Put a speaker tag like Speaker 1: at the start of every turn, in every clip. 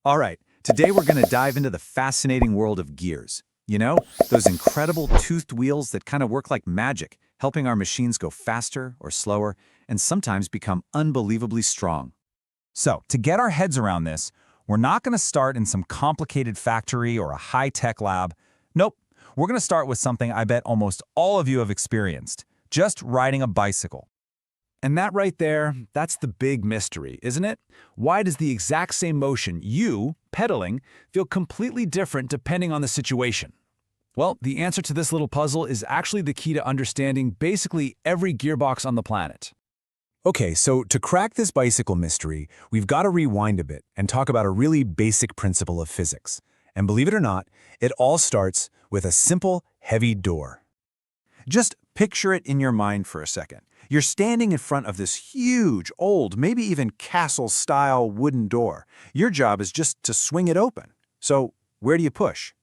Speaker 1: All right, today we're going to dive into the fascinating world of gears. You know, those incredible toothed wheels that kind of work like magic, helping our machines go faster or slower, and sometimes become unbelievably strong.
Speaker 2: So, to get our heads around this, we're not going to start in some complicated factory or a high-tech lab. Nope, we're going to start with something I bet almost all of you have experienced, just riding a bicycle.
Speaker 1: And that right there, that's the big mystery, isn't it? Why does the exact same motion, you, pedaling, feel completely different depending on the situation? Well, the answer to this little puzzle is actually the key to understanding basically every gearbox on the planet.
Speaker 2: Okay, so to crack this bicycle mystery, we've got to rewind a bit and talk about a really basic principle of physics. And believe it or not, it all starts with a simple, heavy door. Just picture it in your mind for a second. You're standing in front of this huge, old, maybe even castle-style wooden door. Your job is just to swing it open. So where do you push?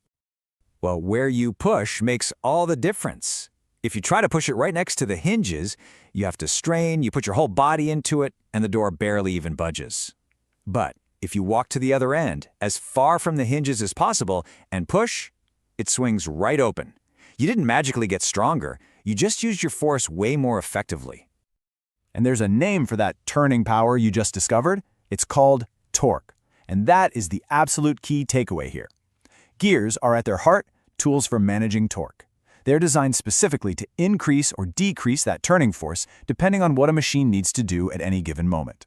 Speaker 3: Well, where you push makes all the difference. If you try to push it right next to the hinges, you have to strain, you put your whole body into it, and the door barely even budges. But if you walk to the other end, as far from the hinges as possible, and push, it swings right open. You didn't magically get stronger, you just used your force way more effectively.
Speaker 2: And there's a name for that turning power you just discovered. It's called torque. And that is the absolute key takeaway here. Gears are at their heart tools for managing torque. They're designed specifically to increase or decrease that turning force depending on what a machine needs to do at any given moment.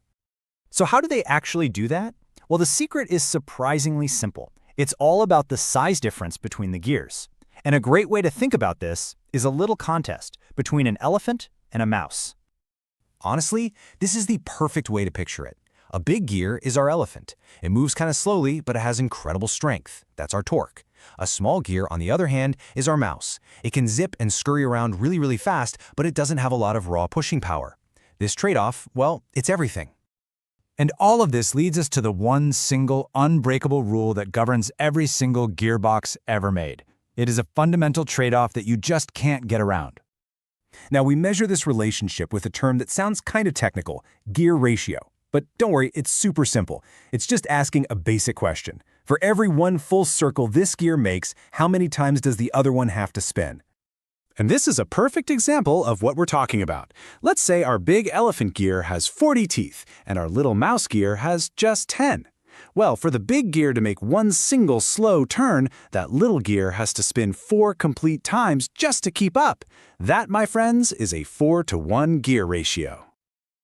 Speaker 4: So how do they actually do that? Well, the secret is surprisingly simple. It's all about the size difference between the gears. And a great way to think about this is a little contest between an elephant and a mouse.
Speaker 2: Honestly, this is the perfect way to picture it. A big gear is our elephant. It moves kind of slowly, but it has incredible strength. That's our torque. A small gear, on the other hand, is our mouse. It can zip and scurry around really fast, but it doesn't have a lot of raw pushing power. This trade-off, well, it's everything. And all of this leads us to the one single, unbreakable rule that governs every single gearbox ever made. It is a fundamental trade-off that you just can't get around. Now, we measure this relationship with a term that sounds kind of technical, gear ratio. But don't worry, it's super simple. It's just asking a basic question. For every one full circle this gear makes, how many times does the other one have to spin? And this is a perfect example of what we're talking about. Let's say our big elephant gear has 40 teeth, and our little mouse gear has just 10. Well, for the big gear to make one single slow turn, that little gear has to spin 4 complete times just to keep up. That, my friends, is a 4-to-1 gear ratio.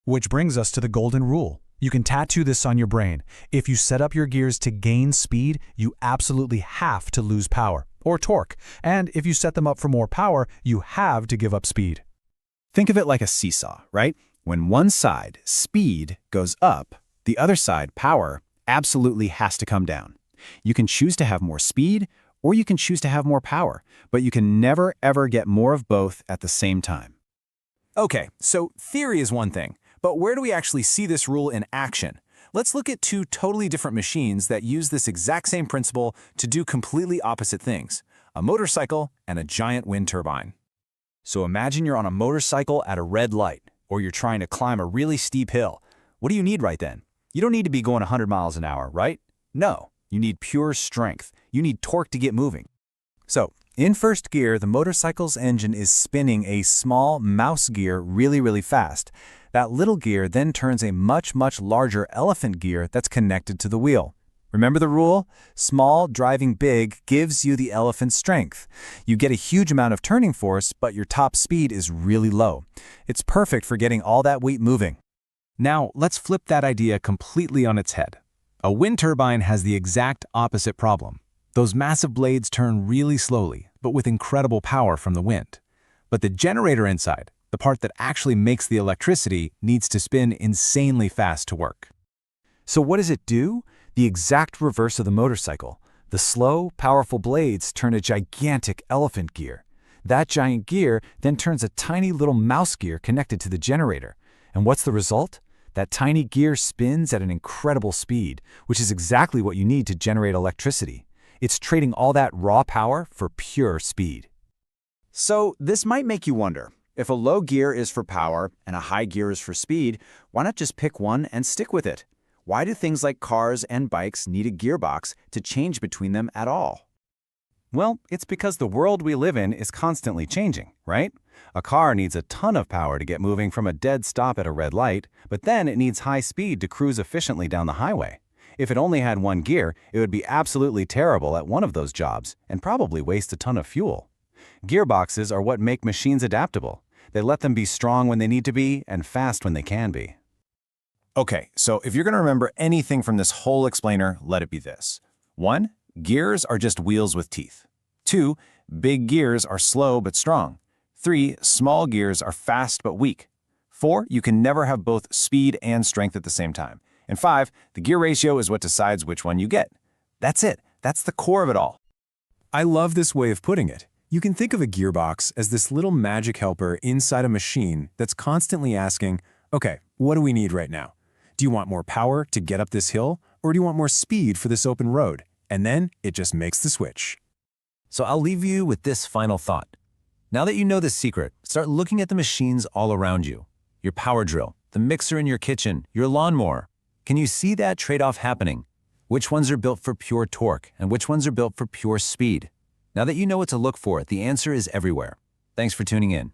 Speaker 2: Which brings us to the golden rule. You can tattoo this on your brain. If you set up your gears to gain speed, you absolutely have to lose power, or torque. And if you set them up for more power, you have to give up speed. Think of it like a seesaw, right? When one side, speed, goes up, the other side, power, absolutely has to come down. You can choose to have more speed, or you can choose to have more power, but you can never, ever get more of both at the same time. Okay, so theory is one thing, but where do we actually see this rule in action? Let's look at two totally different machines that use this exact same principle to do completely opposite things: a motorcycle and a giant wind turbine. So imagine you're on a motorcycle at a red light, or you're trying to climb a really steep hill. What do you need right then? You don't need to be going 100 miles an hour, right? No, you need pure strength. You need torque to get moving. So, in first gear, the motorcycle's engine is spinning a small mouse gear really fast. That little gear then turns a much larger elephant gear that's connected to the wheel. Remember the rule? Small driving big gives you the elephant's strength. You get a huge amount of turning force, but your top speed is really low. It's perfect for getting all that weight moving. Now, let's flip that idea completely on its head. A wind turbine has the exact opposite problem. Those massive blades turn really slowly, but with incredible power from the wind. But the generator inside, the part that actually makes the electricity, needs to spin insanely fast to work. So what does it do? The exact reverse of the motorcycle. The slow, powerful blades turn a gigantic elephant gear. That giant gear then turns a tiny little mouse gear connected to the generator. And what's the result? That tiny gear spins at an incredible speed, which is exactly what you need to generate electricity. It's trading all that raw power for pure speed.
Speaker 1: So this might make you wonder, if a low gear is for power and a high gear is for speed, why not just pick one and stick with it?
Speaker 2: Why do things like cars and bikes need a gearbox to change between them at all? Well, it's because the world we live in is constantly changing, right? A car needs a ton of power to get moving from a dead stop at a red light, but then it needs high speed to cruise efficiently down the highway. If it only had one gear, it would be absolutely terrible at one of those jobs and probably waste a ton of fuel. Gearboxes are what make machines adaptable. They let them be strong when they need to be and fast when they can be. Okay, so if you're going to remember anything from this whole explainer, let it be this. 1. Gears are just wheels with teeth. 2. Big gears are slow but strong. 3. Small gears are fast but weak. 4. You can never have both speed and strength at the same time. And 5. The gear ratio is what decides which one you get. That's it. That's the core of it all.
Speaker 5: I love this way of putting it. You can think of a gearbox as this little magic helper inside a machine that's constantly asking, okay, what do we need right now? Do you want more power to get up this hill, or do you want more speed for this open road? And then it just makes the switch.
Speaker 1: So I'll leave you with this final thought. Now that you know the secret, start looking at the machines all around you. Your power drill, the mixer in your kitchen, your lawnmower. Can you see that trade-off happening? Which ones are built for pure torque and which ones are built for pure speed? Now that you know what to look for, the answer is everywhere. Thanks for tuning in.